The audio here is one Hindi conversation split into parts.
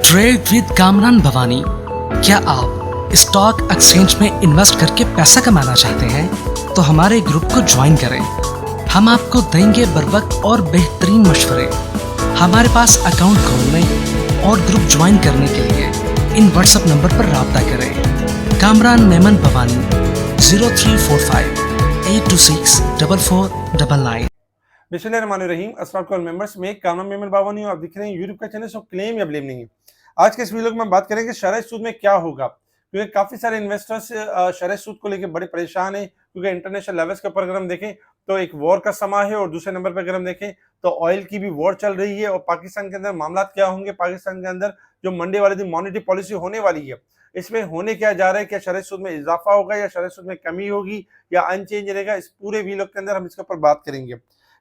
Trade with Kamran Bhavani. क्या आप स्टॉक एक्सचेंज में इन्वेस्ट करके पैसा कमाना चाहते हैं तो हमारे ग्रुप को ज्वाइन करें। हम आपको देंगे बर वक्त और बेहतरीन मशवरे। हमारे पास अकाउंट खोलने और ग्रुप ज्वाइन करने के लिए इन व्हाट्सएप नंबर पर राब्ता करें। कामरान मेमन भवानी 0345 826 4499। बिस्मिल्लाहिर्रहमानिर्रहीम। अस्सलाम वालेकुम मेंबर्स, मैं कामरान मेमन बावानी हूं। आप दिख रहे हैं यूट्यूब का चैनल। सो क्लेम या ब्लेम नहीं है। आज के इस वीडियो में हम बात करेंगे शरह सूद में क्या होगा, क्योंकि काफी सारे इन्वेस्टर्स शरह सूद को लेकर बड़े परेशान हैं। क्योंकि इंटरनेशनल लेवल्स के ऊपर अगर हम देखें तो एक वॉर का समा है, और दूसरे नंबर पर अगर हम देखें तो ऑयल की भी वॉर चल रही है। और पाकिस्तान के अंदर मामला क्या होंगे, पाकिस्तान के अंदर जो मंडे वाले दिन मॉनेटरी पॉलिसी होने वाली है, इसमें होने क्या जा रहा है, क्या शरह सूद में इजाफा होगा या शरह सूद में कमी होगी या अनचेंज रहेगा, इस पूरे वीडियो के अंदर हम इसके ऊपर बात करेंगे।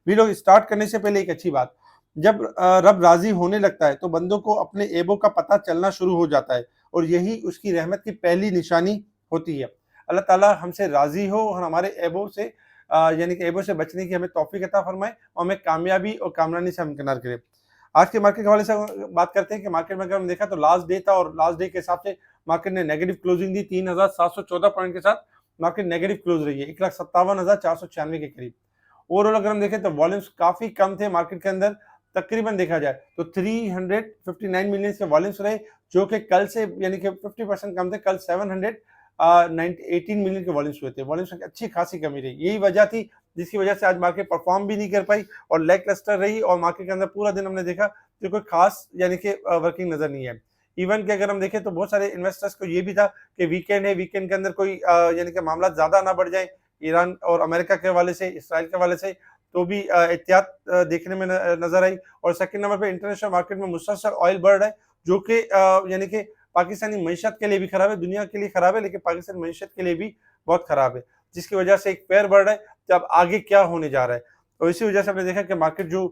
वीडियो स्टार्ट करने से पहले एक अच्छी बात, जब रब राजी होने लगता है तो बंदों को अपने ऐबों का पता चलना शुरू हो जाता है, और यही उसकी रहमत की पहली निशानी होती है। अल्लाह ताला हमसे राजी हो और हमारे ऐबों से यानी कि ऐबों से बचने की हमें तौफीक अता फरमाए और हमें कामयाबी और कामरानी से हमकिनार करे। आज के मार्केट के हवाले से बात करते हैं कि मार्केट में अगर हम देखा तो लास्ट डे था, और लास्ट डे के हिसाब से मार्केट ने नेगेटिव क्लोजिंग दी। 3714 पॉइंट के साथ मार्केट नेगेटिव क्लोज रही है, 1,57,496 के करीब। ओवरऑल अगर हम देखें तो वॉल्यूम्स काफी कम थे मार्केट के अंदर। तकरीबन देखा जाए तो 359 मिलियन के वॉल्यूम्स रहे, जो कि कल से यानी कि 50% कम थे। कल 718 मिलियन के वॉल्यूम्स हुए थे। वॉल्यूम्स की अच्छी खासी कमी रही, यही वजह थी जिसकी वजह से आज मार्केट परफॉर्म भी नहीं कर पाई और लैक लस्टर रही। और मार्केट के अंदर पूरा दिन हमने देखा कि कोई खास यानी कि वर्किंग नजर नहीं है। इवन के अगर हम देखें तो बहुत सारे इन्वेस्टर्स को ये भी था कि वीकेंड है, वीकेंड के अंदर कोई यानी कि मामला ज्यादा ना बढ़ जाए ईरान और अमेरिका के हवाले से, इसराइल के हवाले से, तो भी एहतियात देखने में नजर आई। और सेकंड नंबर पे इंटरनेशनल मार्केट में मुसलसल ऑयल बढ़ रहा है, जो कि यानी कि पाकिस्तानी मईशत के लिए भी खराब है, दुनिया के लिए खराब है, लेकिन पाकिस्तानी मईशत के लिए भी बहुत खराब है, जिसकी वजह से एक पैर बढ़ रहा है कि अब आगे क्या होने जा रहा है। और इसी वजह से हमने देखा कि मार्केट जो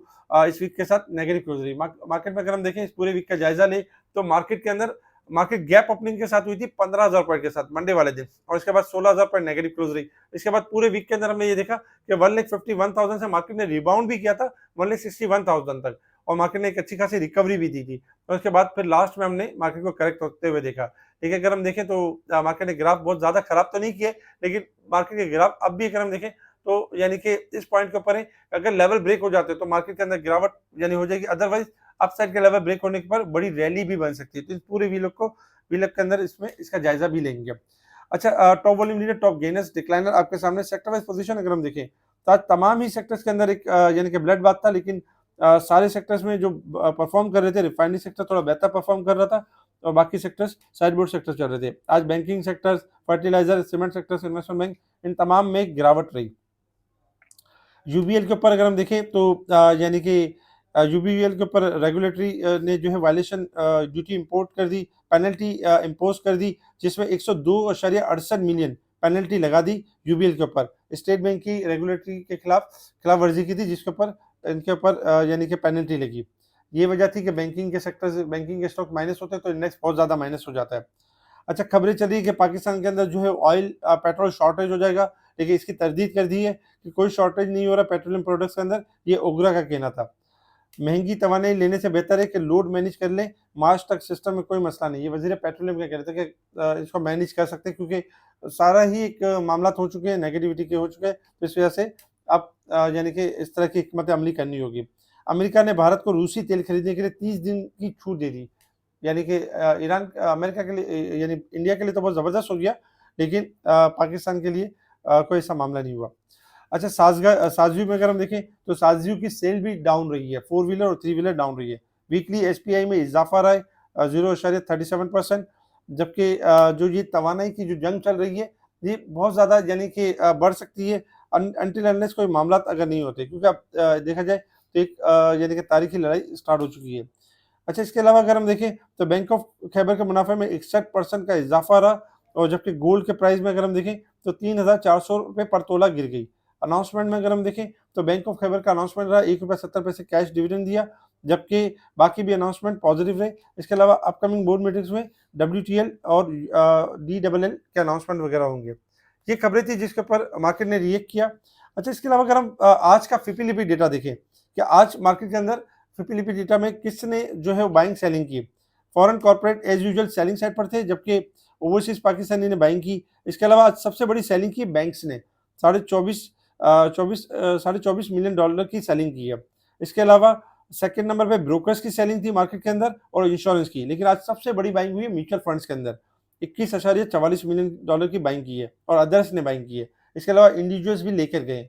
इस वीक के साथ नेगेटिव क्लोज रही। मार्केट में अगर हम देखें इस पूरे वीक का जायजा ले तो मार्केट के अंदर मार्केट गैप ओपनिंग के साथ हुई थी 15,000 पॉइंट के साथ मंडे वाले दिन, और इसके बाद 16,000 पॉइंट नेगेटिव क्लोज रही। इसके बाद पूरे वीक के अंदर हमने ये देखा कि 1,51,000 से मार्केट ने रिबाउंड भी किया था 1,61,000 तक, और मार्केट ने एक अच्छी खासी रिकवरी भी दी थी। और उसके बाद फिर लास्ट में हमने मार्केट को करेक्ट होते हुए देखा। ठीक है, अगर हम देखें तो मार्केट ने ग्राफ बहुत ज्यादा खराब तो नहीं किए, लेकिन मार्केट के ग्राफ अब भी अगर हम देखें तो यानी कि इस पॉइंट के ऊपर है। अगर लेवल ब्रेक हो जाते तो मार्केट के अंदर गिरावट यानी हो जाएगी, अदरवाइज अपसाइड के लेवल ब्रेक होने के पर बड़ी रैली भी बन सकती है। तो इस पूरे वीलक के अंदर इसमें इसका जायजा भी लेंगे। अच्छा, top volume leader, top gainers, decliner आपके सामने। सेक्टर वाइज पोजीशन अगर हम देखें तो आज तमाम ही सेक्टर्स के अंदर एक यानी कि ब्लड बात था, लेकिन सारे सेक्टर्स में जो परफॉर्म कर रहे थे, रिफाइनरी सेक्टर थोड़ा बेहतर परफॉर्म कर रहा था, और बाकी सेक्टर्स साइड बोर्ड सेक्टर चल रहे थे। आज banking sectors, fertiliser, cement sectors, investment bank, इन तमाम में गिरावट रही। यूबीएल के ऊपर अगर हम देखें तो यानी कि यूबीएल के ऊपर रेगुलेटरी ने जो है वायलेशन ड्यूटी इंपोर्ट कर दी, पेनल्टी इम्पोज कर दी, जिसमें 102.68 मिलियन पेनल्टी लगा दी यूबीएल के ऊपर। स्टेट बैंक की रेगुलेटरी के खिलाफ वर्जी की थी, जिसके ऊपर इनके ऊपर यानी कि पेनल्टी लगी। ये वजह थी कि बैंकिंग के सेक्टर से बैंकिंग के स्टॉक माइनस होते हैं तो इंडेक्स बहुत ज्यादा माइनस हो जाता है। अच्छा, खबरें चली है कि पाकिस्तान के अंदर जो है ऑयल पेट्रोल शॉर्टेज हो जाएगा, लेकिन इसकी तरदीद कर दी है कि कोई शॉर्टेज नहीं हो रहा पेट्रोलियम प्रोडक्ट्स के अंदर। ये ओगरा का कहना था। महंगी तवानाई लेने से बेहतर है कि लोड मैनेज कर लें, मार्च तक सिस्टम में कोई मसला नहीं। ये वजीर पेट्रोलियम क्या कह रहे थे कि इसको मैनेज कर सकते हैं, क्योंकि सारा ही एक मामला हो चुके हैं, नेगेटिविटी के हो चुके हैं, तो इस वजह से अब यानी कि इस तरह की हिकमत अमली करनी होगी। अमेरिका ने भारत को रूसी तेल खरीदने के लिए 30 दिन की छूट दे दी, यानी कि ईरान अमेरिका के लिए यानी इंडिया के लिए तो बहुत ज़बरदस्त हो गया, लेकिन पाकिस्तान के लिए कोई ऐसा मामला नहीं हुआ। अच्छा, साजयू में अगर हम देखें तो साजयू की सेल भी डाउन रही है, 4 व्हीलर और 3 व्हीलर डाउन रही है। वीकली एसपीआई में इजाफा रहा है 0.37%, जबकि जो ये तवानाई की जो जंग चल रही है, ये बहुत ज़्यादा यानी कि बढ़ सकती है अनटिल अनलेस कोई मामला अगर नहीं होते, क्योंकि अब देखा जाए तो एक यानी कि तारीखी लड़ाई स्टार्ट हो चुकी है। अच्छा, इसके अलावा अगर हम देखें तो बैंक ऑफ खैबर के मुनाफे में 61% का इजाफा रहा, और जबकि गोल्ड के प्राइस में अगर हम देखें तो 3,400 रुपये पर तोला गिर गई। अनाउंसमेंट में अगर हम देखें तो बैंक ऑफ खैबर का अनाउंसमेंट रहा 1.70 रुपये कैश डिविडेंड दिया, जबकि बाकी भी अनाउंसमेंट पॉजिटिव रहे। इसके अलावा अपकमिंग बोर्ड मीटिंग्स में WTL और DLL के अनाउंसमेंट वगैरह होंगे। ये खबरें थी जिसके ऊपर मार्केट ने रिएक्ट किया। अच्छा, इसके अलावा अगर हम आज का फिपी डेटा देखें कि आज मार्केट के अंदर फिपी डेटा में किसने जो है बाइंग सेलिंग की। Foreign corporate as usual selling side पर थे, जबकि ओवरसीज पाकिस्तानी ने बाइंग की। इसके अलावा आज सबसे बड़ी सेलिंग की बैंक्स ने, साढ़े 24 मिलियन डॉलर की सेलिंग की है। इसके अलावा सेकंड नंबर पे ब्रोकर्स की सेलिंग थी मार्केट के अंदर और इंश्योरेंस की, लेकिन आज सबसे बड़ी बाइंग हुई है म्यूचुअल फंड्स के अंदर, 21.44 मिलियन डॉलर की बाइंग की है और अदर्स ने बाइंग की है। इसके अलावा इंडिविजुअल्स भी लेकर गए।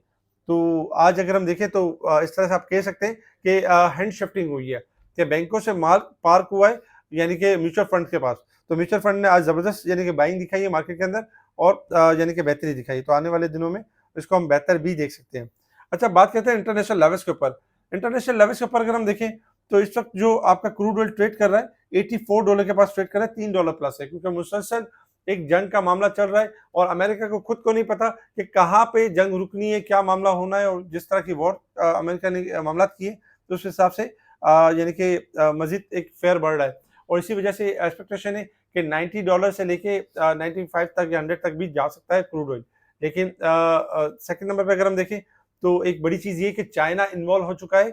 तो आज अगर हम देखें तो इस तरह से आप कह सकते हैं कि हैंड शिफ्टिंग हुई है कि बैंकों से माल पार्क हुआ है यानी कि म्यूचुअल फंड के पास। तो म्यूचुअल फंड ने आज जबरदस्त यानी कि बाइंग दिखाई है मार्केट के अंदर और यानी कि बेहतरी दिखाई। तो आने वाले दिनों में इसको हम बेहतर भी देख सकते हैं। अच्छा, बात करते हैं इंटरनेशनल लेवल्स के ऊपर। इंटरनेशनल लेवल्स के ऊपर अगर हम देखें तो इस वक्त जो आपका क्रूड ऑयल ट्रेड कर रहा है $84 के पास ट्रेड कर रहा है, $3 प्लस है, क्योंकि मुसलसल एक जंग का मामला चल रहा है और अमेरिका को खुद को नहीं पता कि कहाँ पे जंग रुकनी है, क्या मामला होना है। और जिस तरह की वॉर अमेरिका ने मामला किए तो उस हिसाब से यानी कि मजीद एक फेयर बढ़ रहा है और इसी वजह से एक्सपेक्टेशन है कि $90 से लेके 95 तक या 100 तक भी जा सकता है क्रूड ऑयल। लेकिन सेकंड नंबर पे अगर हम देखें तो एक बड़ी चीज़ ये है कि चाइना इन्वॉल्व हो चुका है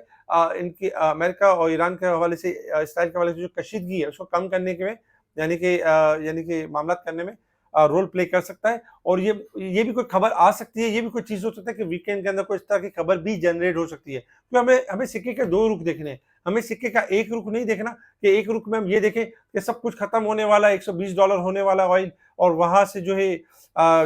इनकी अमेरिका और ईरान के हवाले से, इसराइल के हवाले से जो कशीदगी है उसको कम करने के में यानी कि मामलात करने में रोल प्ले कर सकता है। और ये भी कोई खबर आ सकती है, ये भी कोई चीज़ हो सकता है कि वीकेंड के अंदर कोई इस तरह की खबर भी जनरेट हो सकती है। तो हमें हमें सिक्के के 2 रुख देखने हैं। हमें सिक्के का एक रुख नहीं देखना कि एक रुख में हम ये देखें कि सब कुछ खत्म होने वाला है, $120 होने वाला है ऑयल और वहाँ से जो है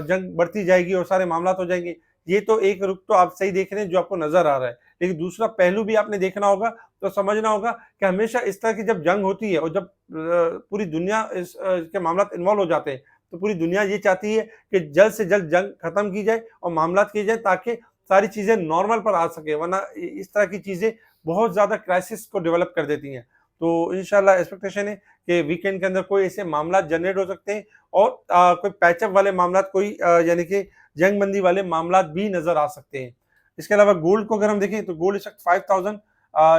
जंग बढ़ती जाएगी और सारे मामलात हो जाएंगे। ये तो एक रुख तो आप सही देख रहे हैं जो आपको नज़र आ रहा है। लेकिन दूसरा पहलू भी आपने देखना होगा, तो समझना होगा कि हमेशा इस तरह की जब जंग होती है और जब पूरी दुनिया के मामलात इन्वॉल्व हो जाते हैं, तो पूरी दुनिया ये चाहती है कि जल्द से जल्द जंग खत्म की जाए और मामलात किए जाए ताकि सारी चीज़ें नॉर्मल पर आ सके, वरना इस तरह की चीज़ें बहुत ज़्यादा क्राइसिस को डेवलप कर देती हैं। तो इंशाल्लाह एक्सपेक्टेशन है कि वीकेंड के अंदर कोई ऐसे मामलात जनरेट हो सकते हैं और कोई पैचअप वाले मामलात, कोई यानी कि जंगबंदी वाले मामलात भी नज़र आ सकते हैं। इसके अलावा गोल्ड को अगर हम देखें तो गोल्ड इस वक्त 5000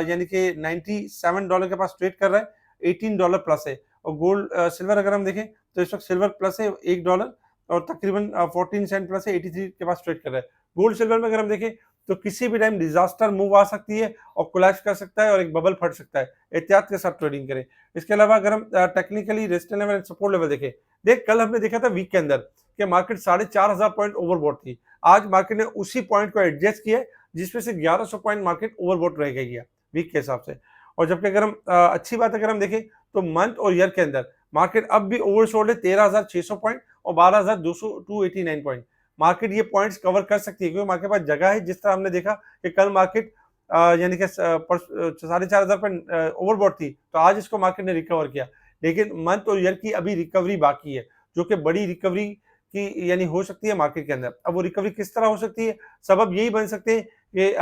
यानी कि $97 के पास ट्रेड कर रहा है, $18 प्लस है। और गोल्ड सिल्वर अगर हम देखें तो इस वक्त सिल्वर प्लस है $1 और तकरीबन 14 सेंट प्लस है, 83 के पास ट्रेड कर रहा है। गोल्ड सिल्वर में अगर हम देखें तो किसी भी टाइम डिजास्टर मूव आ सकती है और कोलैप्स कर सकता है और एक बबल फट सकता है। एहतियात के साथ ट्रेडिंग करें। इसके अलावा अगर हम technically resistance level and support level देखें, कल हमने देखा था वीक के अंदर कि मार्केट 4500 पॉइंट ओवरबॉट थी। आज मार्केट ने उसी पॉइंट को एडजस्ट किया है जिसमें से 1100 पॉइंट मार्केट ओवरबॉट रह गई है वीक के हिसाब से। और जबकि अगर हम अच्छी बात अगर हम देखें तो मंथ और ईयर के अंदर मार्केट अब भी ओवरसोल्ड है 13,600 पॉइंट और 12,289 पॉइंट। मार्केट ये पॉइंट्स कवर कर सकती है क्योंकि मार्केट के पास जगह है। जिस तरह हमने देखा कि कल मार्केट यानी कि 4,500 पॉइंट ओवरबॉट थी, तो आज इसको मार्केट ने रिकवर किया। लेकिन मंथ और ईयर की अभी रिकवरी बाकी है, जो कि बड़ी रिकवरी की यानी हो सकती है मार्केट के अंदर। अब वो रिकवरी किस तरह हो सकती है, सबब यही बन सकते हैं कि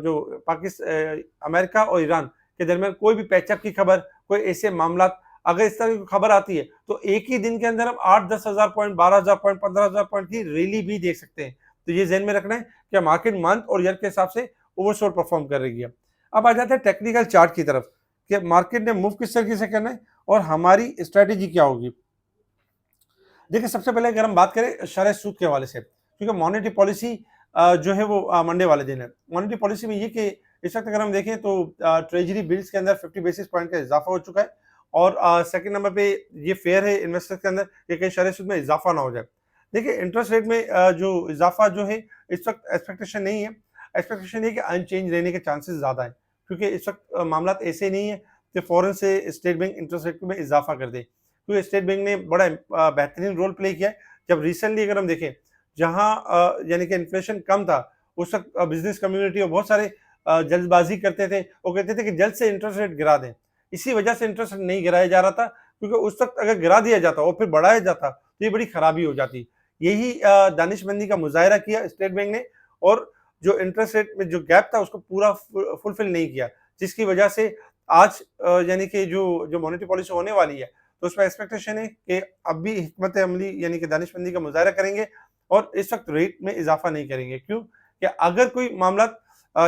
जो अमेरिका और ईरान के दरमियान कोई भी पैचअप की खबर, कोई ऐसे मामलात अगर इस तरह की खबर आती है तो एक ही दिन के अंदर हम 8-10 हज़ार पॉइंट, 12,000 पॉइंट, 15,000 पॉइंट की रैली भी देख सकते हैं। तो ये ज़हन में रखना है कि मार्केट मंथ और ईयर के हिसाब से ओवरसोल्ड परफॉर्म कर रही है। अब आ जाते हैं टेक्निकल चार्ट की तरफ कि मार्केट ने मूव किस तरीके से करना है और हमारी स्ट्रेटेजी क्या होगी। देखिए, सबसे पहले अगर हम बात करें शरह सूद के हवाले से, क्योंकि मॉनेटरी पॉलिसी जो है वो मंडे वाले दिन है। मॉनेटरी पॉलिसी में ये कि इस वक्त अगर हम देखें तो ट्रेजरी बिल्स के अंदर 50 बेसिस पॉइंट का इजाफा हो चुका है और सेकंड नंबर पे ये फेयर है इन्वेस्टर्स के अंदर कि कहीं शरह सूद में इजाफा ना हो जाए। देखिए, इंटरेस्ट रेट में जो इजाफा जो है इस वक्त एक्सपेक्टेशन नहीं है। एक्सपेक्टेशन है कि अनचेंज रहने के चांसेस ज़्यादा है, क्योंकि इस वक्त मामला ऐसे नहीं है कि फ़ौरन से स्टेट बैंक इंटरेस्ट रेट में इजाफा कर दे। तो स्टेट बैंक ने बड़ा बेहतरीन रोल प्ले किया है। जब रिसेंटली अगर हम देखें जहां यानी कि इन्फ्लेशन कम था, उस वक्त बिजनेस कम्युनिटी और बहुत सारे जल्दबाजी करते थे, वो कहते थे कि जल्द से इंटरेस्ट रेट गिरा दें। इसी वजह से इंटरेस्ट रेट नहीं गिराया जा रहा था, क्योंकि उस वक्त अगर गिरा दिया जाता और फिर बढ़ाया जाता तो ये बड़ी खराबी हो जाती। यही दानिशमंदी का मुजाहरा किया स्टेट बैंक ने और जो इंटरेस्ट रेट में जो गैप था उसको पूरा फुलफिल नहीं किया, जिसकी वजह से आज यानी कि जो मॉनेटरी पॉलिसी होने वाली है तो उसमें एक्सपेक्टेशन है कि अब भी हिकमत अमली यानी कि दानिशमंदी का मुजाहरा करेंगे और इस वक्त रेट में इजाफा नहीं करेंगे। क्यों कि अगर कोई मामला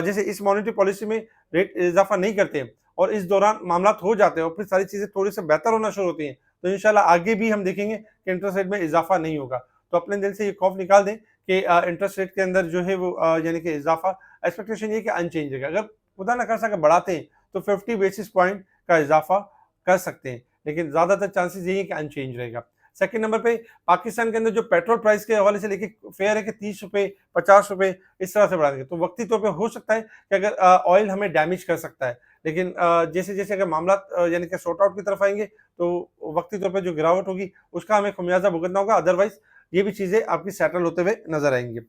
जैसे इस मॉनेटरी पॉलिसी में रेट इजाफा नहीं करते और इस दौरान मामला हो जाते हैं और फिर सारी चीज़ें थोड़ी सी बेहतर होना शुरू होती हैं, तो इंशाल्लाह आगे भी हम देखेंगे कि इंटरेस्ट रेट में इजाफा नहीं होगा। तो अपने दिल से ये खौफ निकाल दें कि इंटरेस्ट रेट के अंदर जो है वो यानी कि इजाफा एक्सपेक्टेशन ये कि अनचेंज रहेगा। अगर खुदा न खासा बढ़ाते हैं तो 50 बेसिस पॉइंट का इजाफा कर सकते हैं, लेकिन ज़्यादातर चांसेस यही है कि अनचेंज रहेगा। सेकंड नंबर पे पाकिस्तान के अंदर जो पेट्रोल प्राइस के हवाले से लेके फेयर है कि 30 रुपए, 50 रुपए इस तरह से बढ़ा देंगे। तो वक्ती तौर पे हो सकता है कि अगर ऑयल हमें डैमेज कर सकता है, लेकिन जैसे-जैसे अगर मामला यानी कि सॉर्ट आउट की तरफ आएँगे, तो वक्ती तौर पे जो गिरावट होगी, उसका हमें खमियाज़ा भुगतना होगा, अदरवाइज़ ये भी चीज़ें आपकी सेटल होते हुए नज़र आएँगी।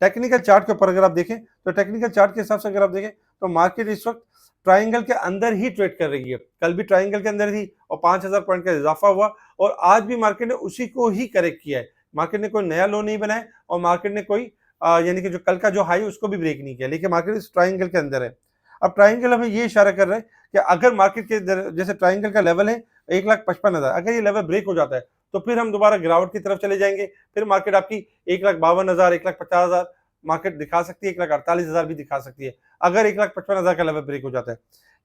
टेक्निकल चार्ट के ऊपर अगर आप देखें, तो टेक्निकल चार्ट के हिसाब से अगर आप देखें, तो मार्केट इस वक़्त ट्रायंगल के अंदर ही ट्रेड कर रही है। कल भी ट्रायंगल के अंदर थी और 5000 पॉइंट का इज़ाफ़ा हुआ और आज भी मार्केट ने उसी को ही करेक्ट किया है। मार्केट ने कोई नया लो नहीं बनाया और मार्केट ने कोई यानी कि जो कल का जो हाई उसको भी ब्रेक नहीं किया, लेकिन मार्केट इस ट्रायंगल के अंदर है। अब ट्रायंगल हमें ये इशारा कर रहा है कि अगर मार्केट के जैसे ट्रायंगल का लेवल है 1,55,000, अगर ये लेवल ब्रेक हो जाता है, तो फिर हम दोबारा गिरावट की तरफ चले जाएँगे। फिर मार्केट आपकी 1,52,000, 1,50,000 मार्केट दिखा सकती है, 1,48,000 भी दिखा सकती है, अगर 1,55,000 का लेवल ब्रेक हो जाता है।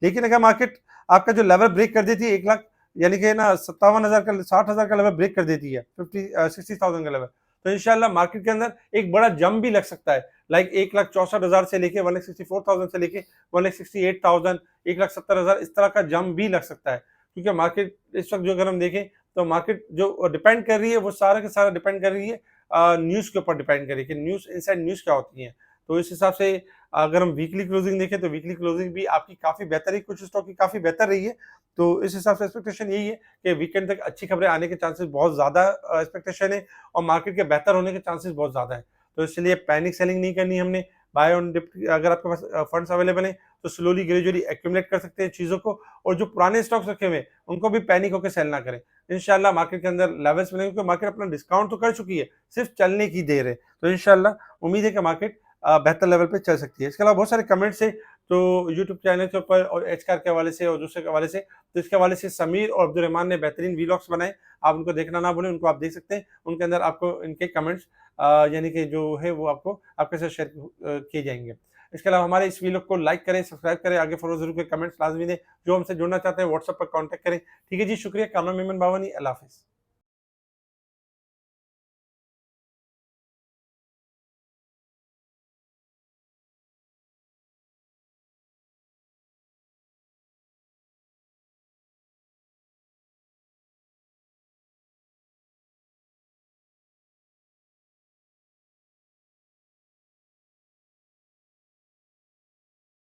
लेकिन अगर मार्केट आपका जो लेवल ब्रेक कर देती है 1 लाख यानी कि ना 57,000 का 60,000 का लेवल ब्रेक कर देती है, 60,000 का लेवल, तो इंशाल्लाह मार्केट के अंदर एक बड़ा जंप भी लग सकता है। लाइक 1,64,000 से लेके 1,64,000 से लेके 1,68,000, 1,70,000 इस तरह का जंप भी लग सकता है। क्योंकि मार्केट इस वक़्त जो अगर हम देखें, तो मार्केट जो डिपेंड कर रही है, वो सारा का सारा डिपेंड कर रही है न्यूज़ के ऊपर डिपेंड कर रही है कि न्यूज़ इनसाइड न्यूज़ क्या होती है। तो इस हिसाब से अगर हम वीकली क्लोजिंग देखें, तो वीकली क्लोजिंग भी आपकी काफ़ी बेहतर रही, कुछ स्टॉक की काफ़ी बेहतर रही है। तो इस हिसाब से एक्सपेक्टेशन यही है कि वीकेंड तक अच्छी खबरें आने के चांसेस बहुत ज़्यादा एक्सपेक्टेशन है और मार्केट के बेहतर होने के चांसेस बहुत ज़्यादा है। तो इसलिए पैनिक सेलिंग नहीं करनी हमने, बाय ऑन डिप अगर आपके पास फंड्स अवेलेबल हैं, तो स्लोली ग्रेजुअली एक्यूमुलेट कर सकते हैं चीज़ों को और जो पुराने स्टॉक्स रखे हुए हैं, उनको भी पैनिक होकर सेल ना करें। इंशाल्लाह मार्केट के अंदर लेवल्स मिलेंगे क्योंकि मार्केट अपना डिस्काउंट तो कर चुकी है, सिर्फ चलने की देर है। तो इंशाल्लाह उम्मीद है कि मार्केट बेहतर लेवल पे चल सकती है। इसके अलावा बहुत सारे कमेंट्स हैं, तो यूट्यूब चैनल के ऊपर और एचकार के हवाले से और दूसरे के हवाले से, तो इसके हवाले से समीर और अब्दुर्रहमान ने बेहतरीन व्लॉग्स बनाए, आप उनको देखना ना भूलें, उनको आप देख सकते हैं। उनके अंदर आपको इनके कमेंट्स यानी कि जो है वो आपको आपके साथ शेयर किए जाएँगे। इसके अलावा हमारे इस व्लॉग को लाइक करें, सब्सक्राइब करें, आगे फॉलो ज़रूर करें, कमेंट्स लाज़मी दें। जो हमसे जुड़ना चाहते हैं व्हाट्सएप पर कॉन्टैक्ट करें। ठीक है जी, शुक्रिया। कामरान मेमन बावानी, अल्लाह हाफ़िज़।